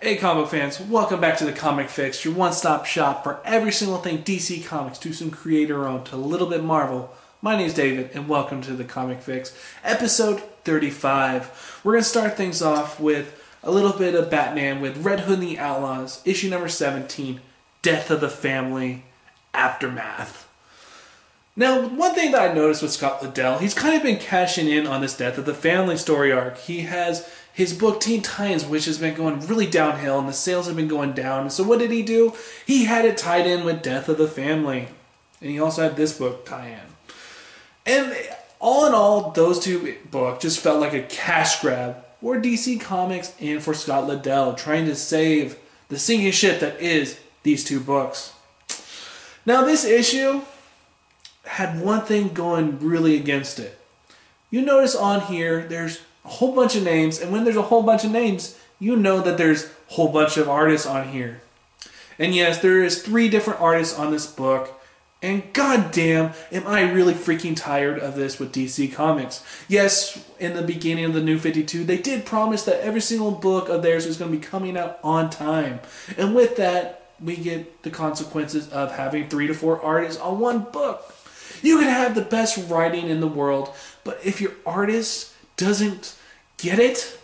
Hey comic fans, welcome back to the Comic Fix, your one-stop shop for every single thing DC Comics, to some creator-owned, to a little bit Marvel. My name is David, and welcome to the Comic Fix, episode 35. We're going to start things off with a little bit of Batman with Red Hood and the Outlaws, issue number 17, Death of the Family, Aftermath. Now, one thing that I noticed with Scott Lobdell, he's kind of been cashing in on this Death of the Family story arc. He has his book Teen Titans, which has been going really downhill, and the sales have been going down. So what did he do? He had it tied in with Death of the Family. And he also had this book tie-in. And all in all, those two books just felt like a cash grab for DC Comics and for Scott Lobdell, trying to save the sinking ship that is these two books. Now, this issue had one thing going really against it. You notice on here, there's a whole bunch of names, and when there's a whole bunch of names, you know that there's a whole bunch of artists on here. And yes, there is 3 different artists on this book, and goddamn, am I really freaking tired of this with DC Comics. Yes, in the beginning of the New 52, they did promise that every single book of theirs was going to be coming out on time. And with that, we get the consequences of having 3 to 4 artists on one book. You can have the best writing in the world, but if your artist doesn't get it,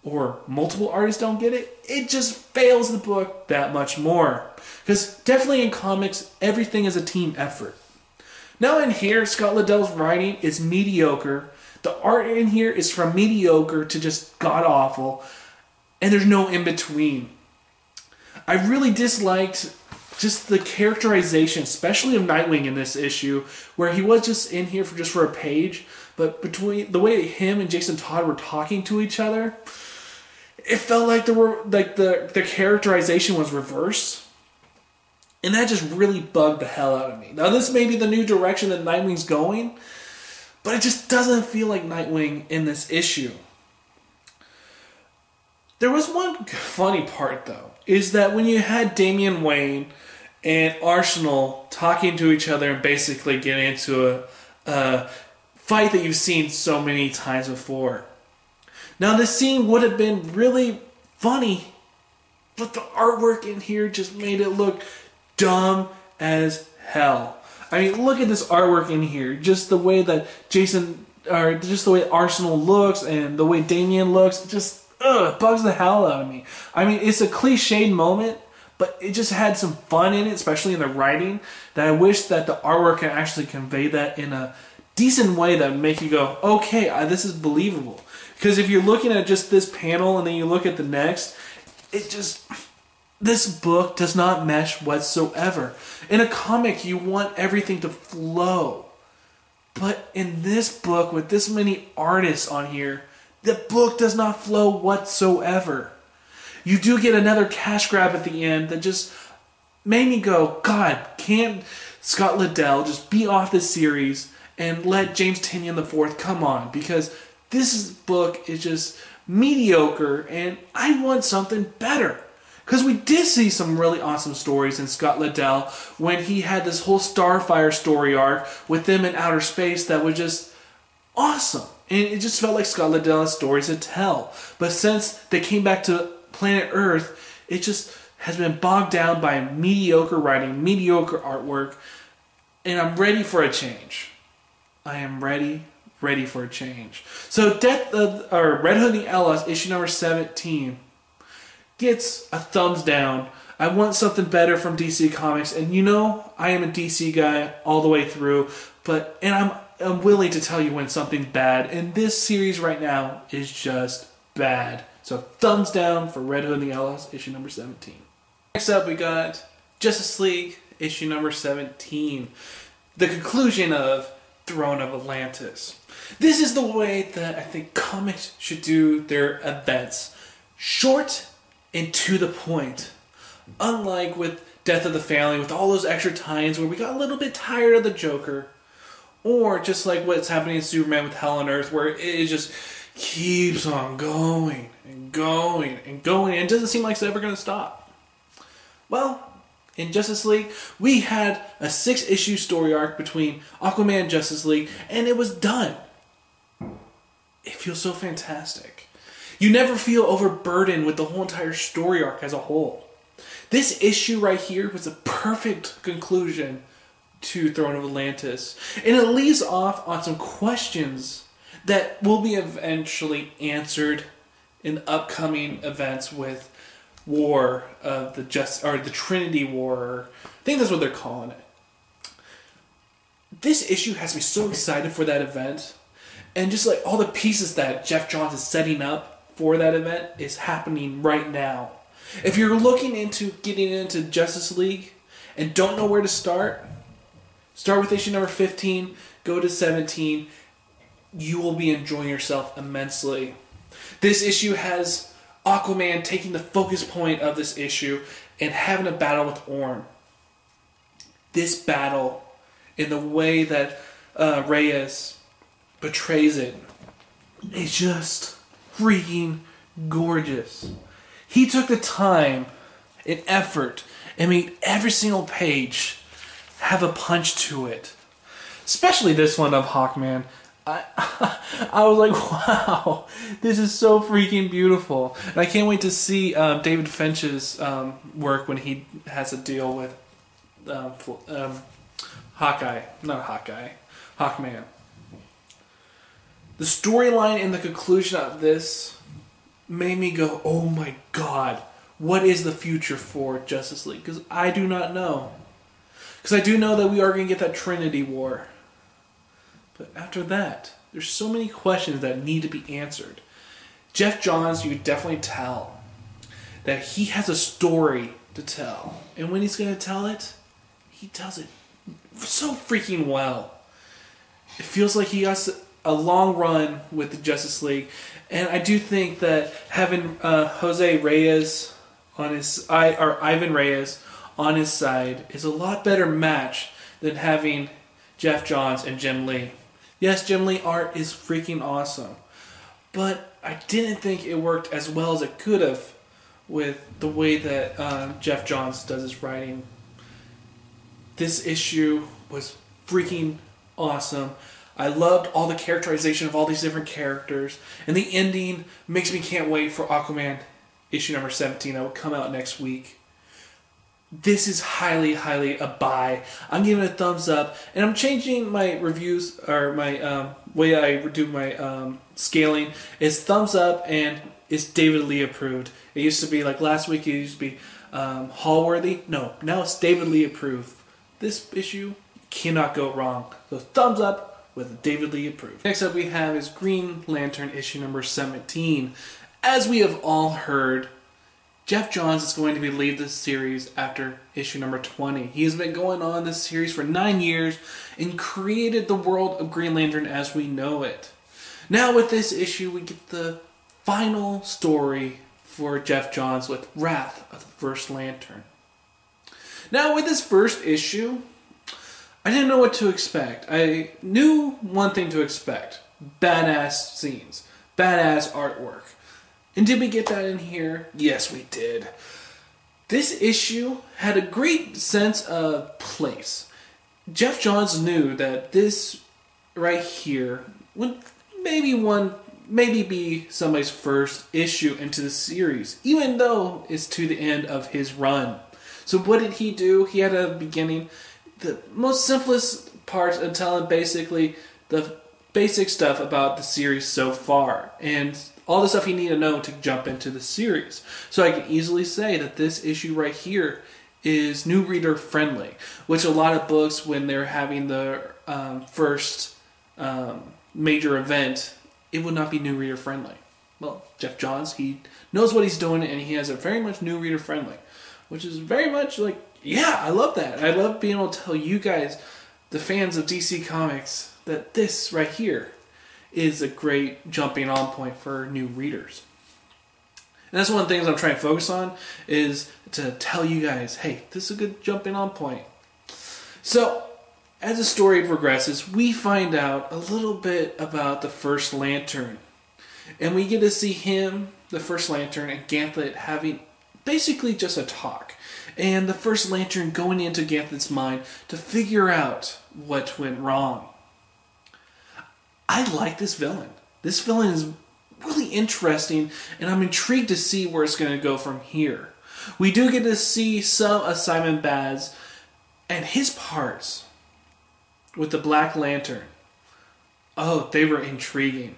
or multiple artists don't get it, it just fails the book that much more. Because definitely in comics, everything is a team effort. Now in here, Scott Lobdell's writing is mediocre. The art in here is from mediocre to just god-awful, and there's no in-between. I really disliked just the characterization, especially of Nightwing in this issue, where he was just in here for a page, but between the way him and Jason Todd were talking to each other, it felt like the characterization was reversed. And that just really bugged the hell out of me. Now this may be the new direction that Nightwing's going, but it just doesn't feel like Nightwing in this issue. There was one funny part though, is that when you had Damian Wayne and Arsenal talking to each other and basically getting into a fight that you've seen so many times before. Now this scene would have been really funny, but the artwork in here just made it look dumb as hell. I mean, look at this artwork in here. Just the way that just the way Arsenal looks and the way Damian looks, just bugs the hell out of me. I mean, it's a cliched moment, but it just had some fun in it, especially in the writing, that I wish that the artwork could actually convey that in a decent way that would make you go, okay, this is believable. Because if you're looking at just this panel and then you look at the next, this book does not mesh whatsoever. In a comic, you want everything to flow. But in this book, with this many artists on here, the book does not flow whatsoever. You do get another cash grab at the end that just made me go, God, can't Scott Lobdell just be off this series and let James Tynion IV come on? Because this book is just mediocre and I want something better. Because we did see some really awesome stories in Scott Lobdell when he had this whole Starfire story arc with them in outer space that was just awesome. And it just felt like Scott Lobdell has stories to tell. But since they came back to planet Earth, it just has been bogged down by mediocre writing, mediocre artwork, and I'm ready for a change. I am ready for a change. So Red Hood and the Outlaws, issue number 17, gets a thumbs down. I want something better from DC Comics, and you know I am a DC guy all the way through, and I'm willing to tell you when something's bad, and this series right now is just bad. So thumbs down for Red Hood and the Outlaws, issue number 17. Next up we got Justice League, issue number 17. The conclusion of Throne of Atlantis. This is the way that I think comics should do their events. Short and to the point. Unlike with Death of the Family, with all those extra tie-ins where we got a little bit tired of the Joker. Or just like what's happening in Superman with Hell on Earth, where it just keeps on going and going and going, and it doesn't seem like it's ever going to stop. Well, in Justice League, we had a 6-issue story arc between Aquaman and Justice League, and it was done. It feels so fantastic. You never feel overburdened with the whole entire story arc as a whole. This issue right here was a perfect conclusion to Throne of Atlantis. And it leaves off on some questions that will be eventually answered in upcoming events with War of the Trinity War. I think that's what they're calling it. This issue has me so excited for that event. And just like all the pieces that Jeff Johns is setting up for that event is happening right now. If you're looking into getting into Justice League and don't know where to start with issue number 15, go to 17. You will be enjoying yourself immensely. This issue has Aquaman taking the focus point of this issue and having a battle with Orm. This battle, in the way that Reyes portrays it, is just freaking gorgeous. He took the time and effort and made every single page have a punch to it. Especially this one of Hawkman. I was like, wow, this is so freaking beautiful. And I can't wait to see David Finch's work when he has to deal with Hawkman. The storyline and the conclusion of this made me go, oh my god, what is the future for Justice League? Because I do not know. Because I do know that we are going to get that Trinity War. But after that, there's so many questions that need to be answered. Jeff Johns, you could definitely tell that he has a story to tell. And when he's going to tell it, he tells it so freaking well. It feels like he has a long run with the Justice League. And I do think that having Ivan Reyes on his side is a lot better match than having Jeff Johns and Jim Lee. Yes, Jim Lee art is freaking awesome, but I didn't think it worked as well as it could have with the way that Jeff Johns does his writing. This issue was freaking awesome. I loved all the characterization of all these different characters, and the ending makes me can't wait for Aquaman issue number 17 that will come out next week. This is highly, highly a buy. I'm giving it a thumbs up, and I'm changing my reviews, or my way I do my scaling. Is thumbs up, and it's David Lee approved. It used to be, like last week, it used to be Hallworthy. No, now it's David Lee approved. This issue cannot go wrong. So thumbs up with David Lee approved. Next up we have is Green Lantern issue number 17. As we have all heard, Jeff Johns is going to be lead this series after issue number 20. He has been going on this series for 9 years and created the world of Green Lantern as we know it. Now with this issue, we get the final story for Jeff Johns with Wrath of the First Lantern. Now with this first issue, I didn't know what to expect. I knew one thing to expect. Badass scenes. Badass artwork. And did we get that in here? Yes, we did. This issue had a great sense of place. Jeff Johns knew that this right here would maybe be somebody's first issue into the series, even though it's to the end of his run. So what did he do? He had a beginning, the most simplest parts of telling basically the basic stuff about the series so far, and all the stuff you need to know to jump into the series. So I can easily say that this issue right here is new reader friendly, which a lot of books, when they're having the first major event, it would not be new reader friendly. Well, Jeff Johns, he knows what he's doing, and he has a very much new reader friendly, which is very much like, yeah, I love that. I love being able to tell you guys, the fans of DC Comics, that this right here is a great jumping on point for new readers. And that's one of the things I'm trying to focus on, is to tell you guys, hey, this is a good jumping on point. So, as the story progresses, we find out a little bit about the First Lantern. And we get to see him, the First Lantern, and Gantlet having basically just a talk. And the First Lantern going into Gantlet's mind to figure out what went wrong. I like this villain. This villain is really interesting, and I'm intrigued to see where it's going to go from here. We do get to see some of Simon Baz and his parts with the Black Lantern. Oh, they were intriguing.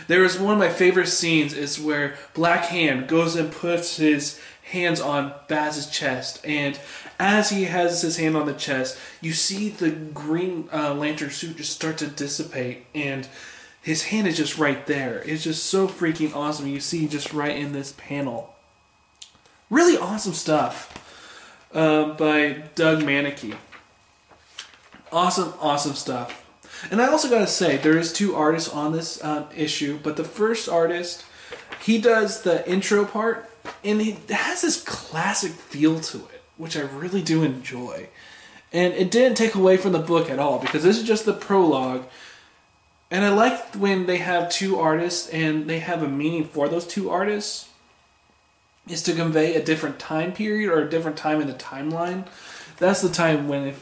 There was one of my favorite scenes is where Black Hand goes and puts his hands on Baz's chest, and as he has his hand on the chest, you see the Green Lantern suit just start to dissipate, and his hand is just right there. It's just so freaking awesome. You see just right in this panel. Really awesome stuff by Doug Manicki. Awesome stuff. And I also got to say, there is 2 artists on this issue, but the first artist, he does the intro part, and it has this classic feel to it, which I really do enjoy. And it didn't take away from the book at all, because this is just the prologue. And I like when they have 2 artists, and they have a meaning for those 2 artists, is to convey a different time period or a different time in the timeline. That's the time when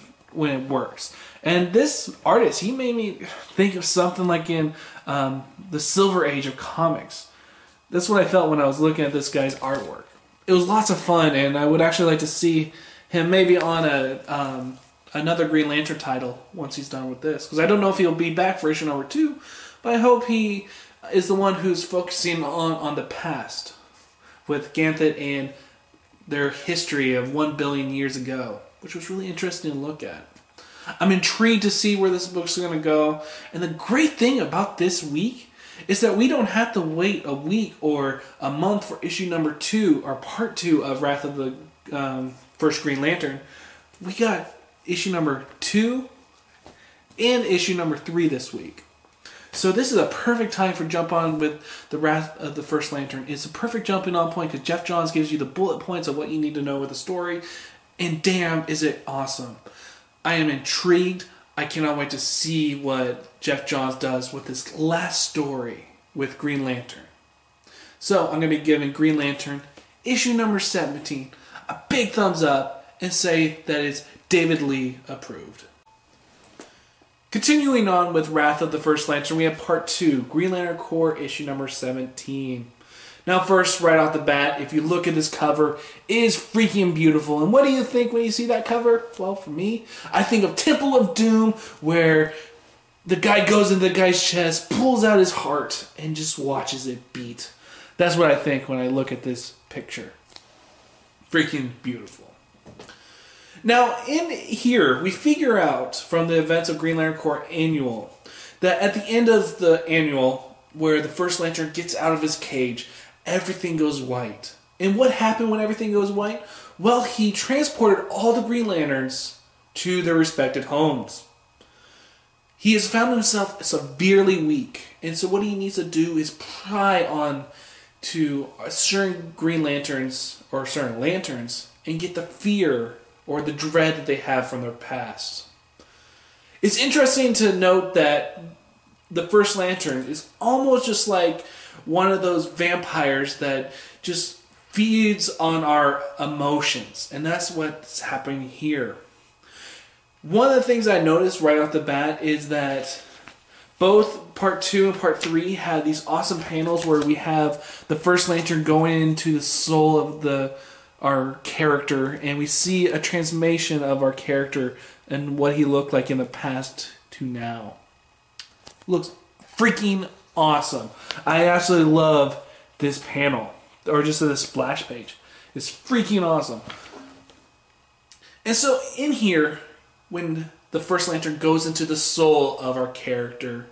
it works. And this artist, he made me think of something like in the Silver Age of comics. That's what I felt when I was looking at this guy's artwork. It was lots of fun, and I would actually like to see him maybe on another Green Lantern title once he's done with this. Because I don't know if he'll be back for issue number 2, but I hope he is the one who's focusing on the past with Ganthet and their history of 1 billion years ago, which was really interesting to look at. I'm intrigued to see where this book's going to go. And the great thing about this week is that we don't have to wait a week or a month for issue number 2 or part 2 of Wrath of the First Green Lantern. We got issue number 2 and issue number 3 this week. So this is a perfect time for jump on with the Wrath of the First Lantern. It's a perfect jumping on point because Jeff Johns gives you the bullet points of what you need to know with the story. And damn, is it awesome. I am intrigued. I cannot wait to see what Jeff Johns does with this last story with Green Lantern. So I'm going to be giving Green Lantern issue number 17 a big thumbs up and say that it's David Lee approved. Continuing on with Wrath of the First Lantern, we have part 2, Green Lantern Corps issue number 17. Now first, right off the bat, if you look at this cover, it is freaking beautiful. And what do you think when you see that cover? Well, for me, I think of Temple of Doom, where the guy goes into the guy's chest, pulls out his heart, and just watches it beat. That's what I think when I look at this picture. Freaking beautiful. Now, in here, we figure out from the events of Green Lantern Corps Annual that at the end of the annual, where the First Lantern gets out of his cage, everything goes white. And what happened when everything goes white? Well, he transported all the Green Lanterns to their respected homes. He has found himself severely weak. And so what he needs to do is pry on to certain Green Lanterns or certain lanterns and get the fear or the dread that they have from their past. It's interesting to note that the First Lantern is almost just like one of those vampires that just feeds on our emotions. And that's what's happening here. One of the things I noticed right off the bat is that both part 2 and part 3 had these awesome panels where we have the First Lantern going into the soul of our character, and we see a transformation of our character and what he looked like in the past to now. Looks freaking awesome. I absolutely love this panel, or just the splash page. It's freaking awesome. And so in here, when the First Lantern goes into the soul of our character,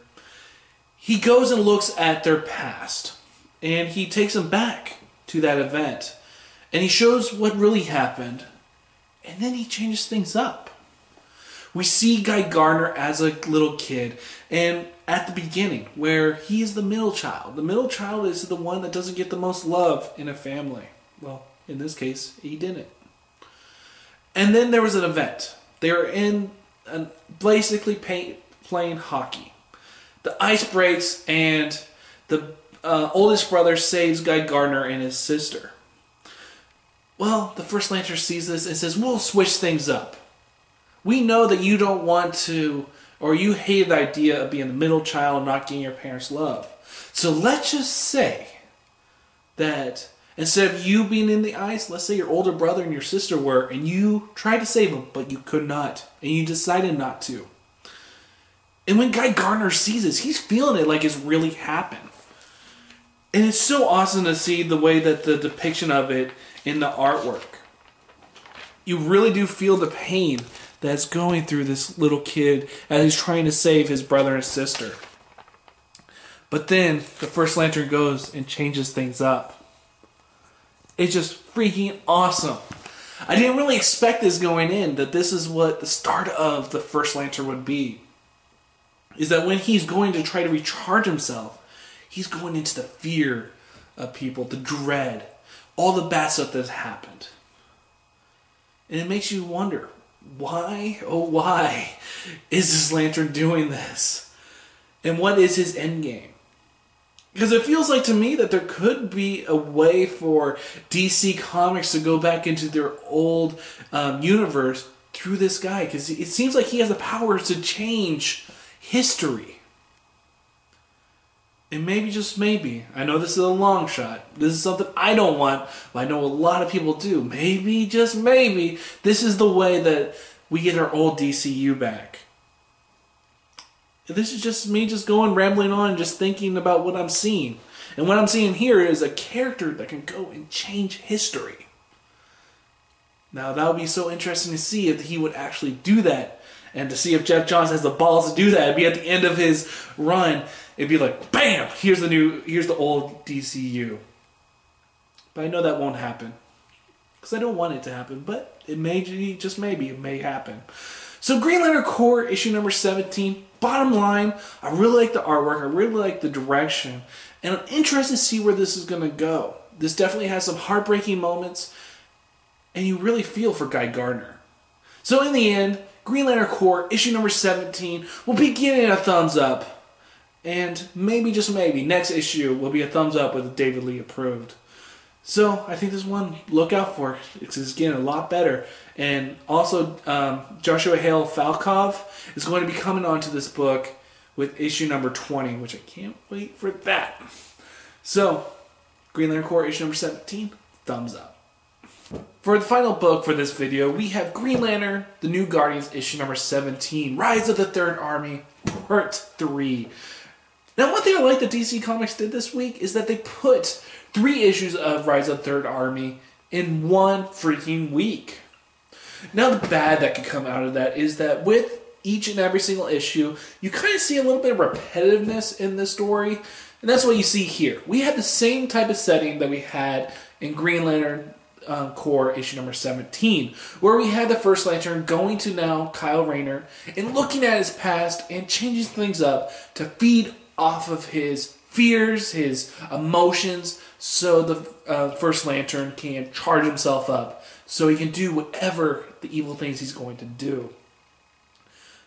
he goes and looks at their past, and he takes them back to that event, and he shows what really happened, and then he changes things up. We see Guy Gardner as a little kid, and at the beginning, where he is the middle child. The middle child is the one that doesn't get the most love in a family. Well, in this case, he didn't. And then there was an event. They were basically playing hockey. The ice breaks, and the oldest brother saves Guy Gardner and his sister. Well, the First Lantern sees this and says, we'll switch things up. We know that you don't want to or you hated the idea of being the middle child and not getting your parents' love. So let's just say that instead of you being in the ice, let's say your older brother and your sister were, and you tried to save them, but you could not, and you decided not to. And when Guy Gardner sees this, he's feeling it like it's really happened. And it's so awesome to see the way that the depiction of it in the artwork. You really do feel the pain that's going through this little kid as he's trying to save his brother and sister. But then the first lantern goes and changes things up. It's just freaking awesome. I didn't really expect this going in, that this is what the start of the first lantern would be. Is that when he's going to try to recharge himself, he's going into the fear of people, the dread, all the bad stuff that's happened. And it makes you wonder, why, oh why, is this lantern doing this? And what is his end game? Because it feels like to me that there could be a way for DC Comics to go back into their old universe through this guy. Because it seems like he has the power to change history. And maybe, just maybe, I know this is a long shot. This is something I don't want, but I know a lot of people do. Maybe, just maybe, this is the way that we get our old DCU back. This is just me just going rambling on and just thinking about what I'm seeing. And what I'm seeing here is a character that can go and change history. Now that would be so interesting to see if he would actually do that. And to see if Jeff Johns has the balls to do that. It'd be at the end of his run. It'd be like, bam! Here's the old DCU. But I know that won't happen. Because I don't want it to happen. But it may, just maybe, it may happen. So Green Lantern Corps, issue number 17. Bottom line, I really like the artwork. I really like the direction. And I'm interested to see where this is going to go. This definitely has some heartbreaking moments. And you really feel for Guy Gardner. So in the end, Green Lantern Corps, issue number 17, will be getting a thumbs up. And maybe, just maybe, next issue will be a thumbs up with David Lee approved. So I think this one, look out for it. It's getting a lot better. And also, Joshua Hale Falkov is going to be coming onto this book with issue number 20, which I can't wait for that. So, Green Lantern Corps, issue number 17, thumbs up. For the final book for this video, we have Green Lantern, The New Guardians, issue number 17, Rise of the Third Army, part 3. Now, one thing I like that DC Comics did this week is that they put 3 issues of Rise of the Third Army in one freaking week. Now, the bad that could come out of that is that with each and every single issue, you kind of see a little bit of repetitiveness in the story, and that's what you see here. We had the same type of setting that we had in Green Lantern Corps issue number 17, where we had the First Lantern going to now Kyle Rayner and looking at his past and changing things up to feed off of his fears, his emotions, so the First Lantern can charge himself up so he can do whatever the evil things he's going to do.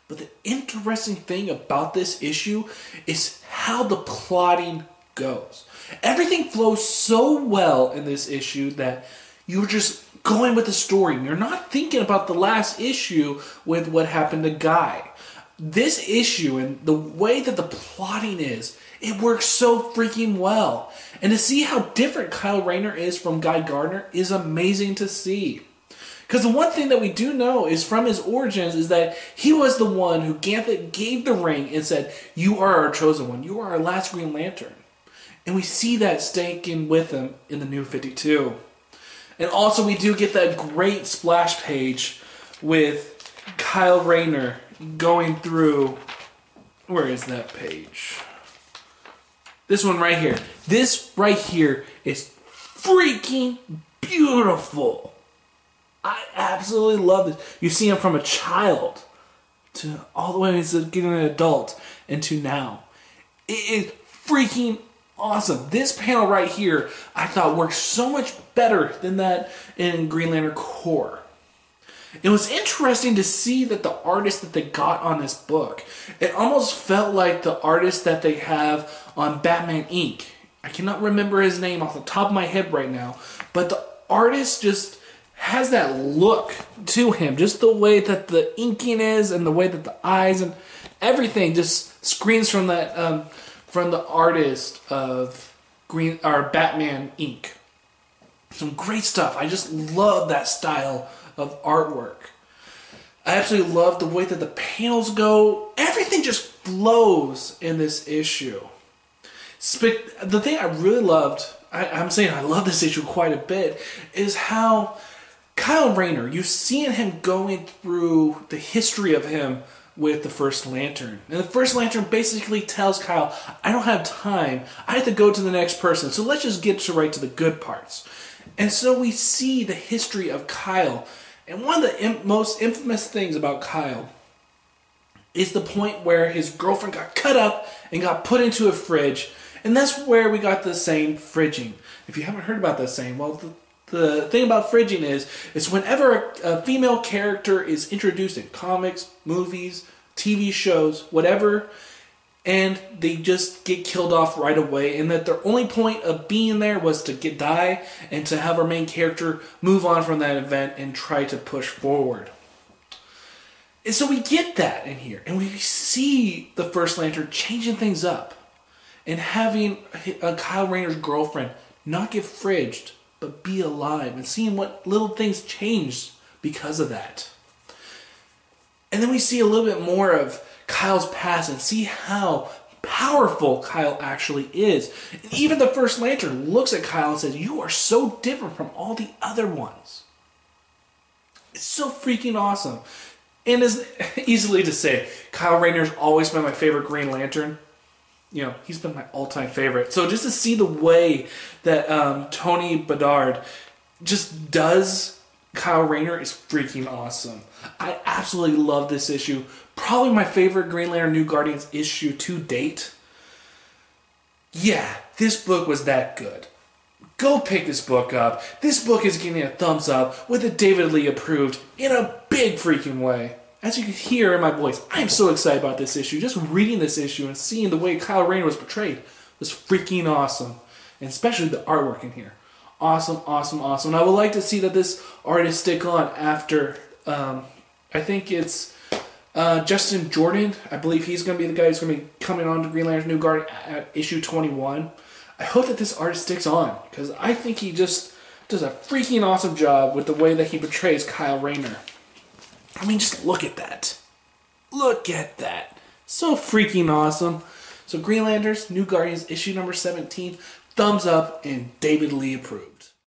But the interesting thing about this issue is how the plotting goes. Everything flows so well in this issue that you're just going with the story. You're not thinking about the last issue with what happened to Guy. This issue and the way that the plotting is, it works so freaking well. And to see how different Kyle Rayner is from Guy Gardner is amazing to see. Because the one thing that we do know is from his origins is that he was the one who gave the ring and said, "You are our chosen one. You are our last Green Lantern." And we see that sticking with him in the New 52. And also we do get that great splash page with Kyle Rayner going through, where is that page? This one right here. This right here is freaking beautiful. I absolutely love this. You see him from a child to all the way to getting an adult and to now. It is freaking awesome. This panel right here I thought worked so much better than that in Green Lantern Corps. It was interesting to see that the artist that they got on this book, it almost felt like the artist that they have on Batman Inc. I cannot remember his name off the top of my head right now, but the artist just has that look to him. Just the way that the inking is and the way that the eyes and everything just screams from that from the artist of Batman Inc. Some great stuff. I just love that style of artwork. I absolutely love the way that the panels go. Everything just flows in this issue. The thing I really loved, I'm saying I love this issue quite a bit, is how Kyle Rayner, you've seen him going through the history of him with the First Lantern. And the First Lantern basically tells Kyle, I don't have time. I have to go to the next person. So let's just get right to the good parts. And so we see the history of Kyle. And one of the most infamous things about Kyle is the point where his girlfriend got cut up and got put into a fridge. And that's where we got the saying fridging. If you haven't heard about that saying, well, the thing about fridging is whenever a female character is introduced in comics, movies, TV shows, whatever, and they just get killed off right away, and that their only point of being there was to die and to have our main character move on from that event and try to push forward. And so we get that in here, and we see the First Lantern changing things up and having Kyle Rayner's girlfriend not get fridged but be alive, and seeing what little things changed because of that. And then we see a little bit more of Kyle's past and see how powerful Kyle actually is. And even the First Lantern looks at Kyle and says, you are so different from all the other ones. It's so freaking awesome. And it's easily to say, Kyle Rayner's always been my favorite Green Lantern. You know, he's been my all-time favorite. So just to see the way that Tony Bedard just does Kyle Rayner is freaking awesome. I absolutely love this issue. Probably my favorite Green Lantern New Guardians issue to date. Yeah, this book was that good. Go pick this book up. This book is getting a thumbs up with a David Lee approved in a big freaking way. As you can hear in my voice, I am so excited about this issue. Just reading this issue and seeing the way Kyle Rayner was portrayed was freaking awesome. And especially the artwork in here. Awesome, awesome, awesome. And I would like to see that this artist stick on after, I think it's Justin Jordan. I believe he's going to be the guy who's going to be coming on to Green Lantern New Guardian at issue 21. I hope that this artist sticks on, because I think he just does a freaking awesome job with the way that he portrays Kyle Rayner. I mean, just look at that. Look at that. So freaking awesome. So Green Lanterns, New Guardians, issue number 17, thumbs up and David Lee approved.